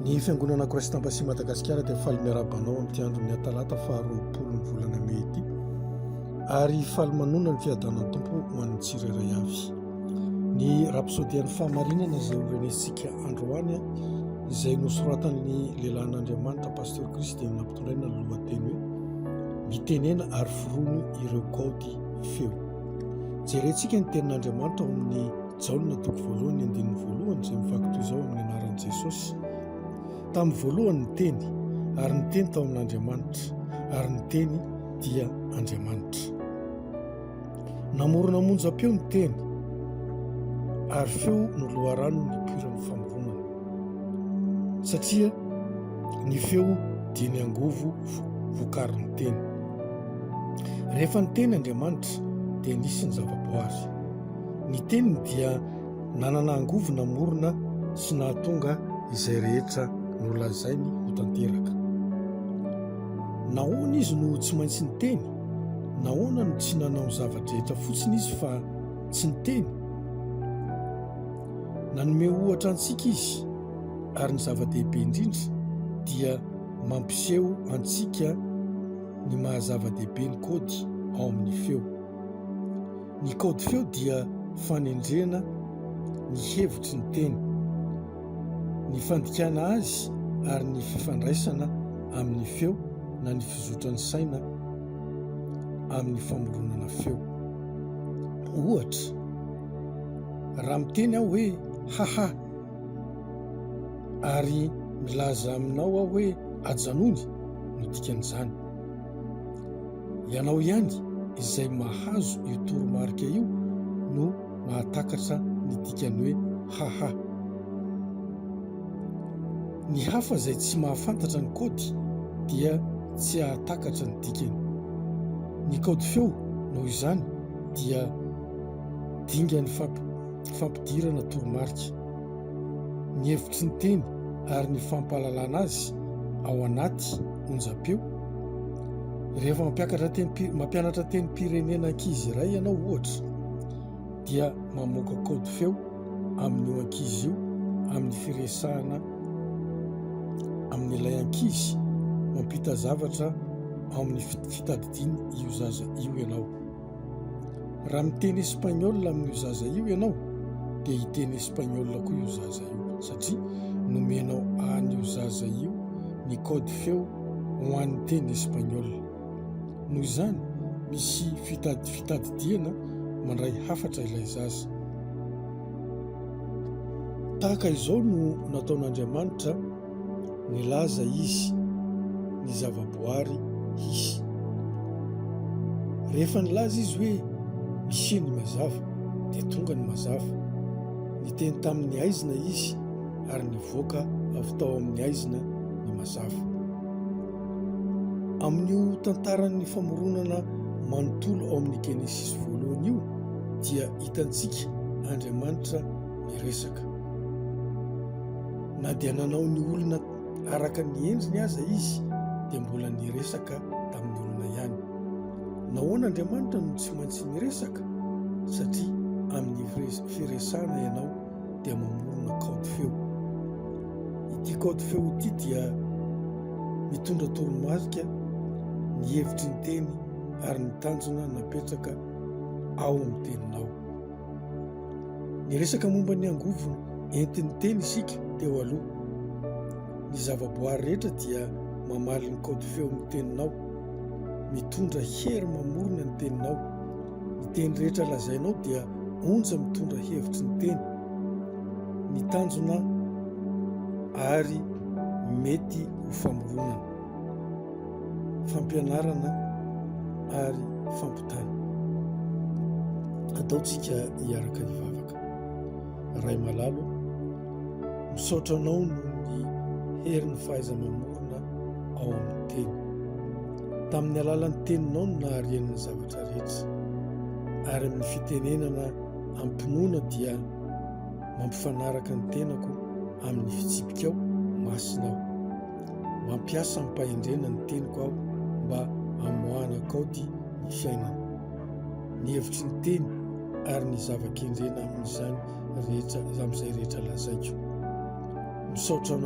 Ny fiangonana Kristam-basia Madagasikara dia faly miarabanao amin'ity andron'ny Talata faharoa ny volana Mey ity, ary faly manona ny fiadanan'ny Tompo ho an'ny tsirairay avy. Ny rapsodian'ny fahamarinana izay horenesika androany izay nosoratan'ny lehilahin'Andriamanitra Pasteur Kristy amin'ny nampitondraina ny lohateny hoe mitenena ary forono ireo kaody feo. Jerentsika ny tenin'Andriamanitra ao amin'ny Jaolina toko voalohany andininy voalohany izay mivaky toy izao amin'ny anaran'i Jesosy. Tamin'ny voalohany ny teny, ary ny teny tao amin'Andriamanitra, ary ny teny dia Andriamanitra. Namorona monja-peo ny teny, ary feo no loharano ny piran'ny famoronana. Satria ny feo dia ny angovo vokarin'ny teny. Rehefa ny teny Andriamanitra dia nisy ny zavaboary. Ny teniny dia nanana angovo namorona sy nahatonga izay rehetra nolazainy ho tanteraka. Nahoana izy no tsy maintsy ny teny? Nahoana no tsy nanao ny zavadrehetra fotsiny izy fa tsy ny teny? Nanome ohatra antsika izy, ary ny zava-dehibe indrindra dia mampiseho antsika ny mahazava-dehibe ny kaody ao amin'ny feo. Ny kaody feo dia fanendrena ny hevitry ny teny, ny fandikana azy ary ny fifandraisana amin'ny feo na ny fizotran'ny saina amin'ny famoronana feo. Ohatra, raha miteny aho hoe haha, ary milaza aminao aho hoe ajanony, no dikan'izany. Ianao ihany izay mahazo io toromarika io no mahatakatra ny dikany hoe haha. Ny hafa izay tsy mahafantatra ny kaody dia tsy hahatakatra ny dikany. Ny kaody feo noho izany dia dingan'ny fampidirana toromarika, ny hevitry ny teny ary ny fampahalalana azy ao anaty onjam-peo. Rehefa mampianatra teny pirenena ankizy iray ianao ohatra, dia mamoaka kaody feo amin'io ankizy io amin'ny firesahana amin'ilay ankizy mampita zavatra ao amin'ny fitadidiany io zaza io ianao. Raha miteny Espaniola amin'io zaza io ianao, dia hiteny Espaniola koa io zaza io, satria nomenao an'io zaza io ny kaody feo ho an'ny teny Espaniola. Noho izany misy fitadidiana mandray hafatra ilay zaza. Tahaka izao no nataon'Andriamanitra nilaza izy ny zavaboary izy. Rehefa nilaza izy hoe misy ny mazava, dia tonga ny mazava. Niteny tamin'ny aizina izy, ary nivoaka avy tao amin'ny aizina ny mazava. Amin'io tantaran'ny famoronana manontolo ao amin'ny Genesis voalohany io dia hitantsika Andriamanitra miresaka. Na dia nanao ny olona araka ny endriny aza izy, dia mbola niresaka tamin'ny olona ihany. Nahoana Andriamanitra no tsy maintsy miresaka? Satria amin'ny firesahana ianao dia mamorona kaody feo. Ity kaody feo ity dia mitondra toromarika ny hevitry ny teny ary ny tanjona napetraka ao amin'ny teninao. Niresaka momba ny angovo entin'ny teny isika teo aloha. Ny zavaboary rehetra dia mamaly ny kaody feo amin'ny teninao, mitondra hery mamorona ny teninao. Ny teny rehetra lazainao dia onja mitondra hevitry ny teny, ny tanjona ary mety ho famoronana, fampianarana ary fampitana. Ataontsika hiaraka hivavaka. Ray malalo, misaotra anao noho ny herin'ny fahaiza-mamorona ao amin'ny teny. Tamin'ny alalan'ny teninao no naharian'ny zavatra rehetra, ary amin'ny fitenenana ampinoana dia mampifanaraka ny tenako amin'ny fitsipika ao masinao. Mampiasa ampahendrena ny teniko aho mba hamoahana kaody ny fiainana. Ny hevitry ny teny ary ny zava-kendrena amin'izany rehetra, amin'izay rehetra lazaiko. Misaotra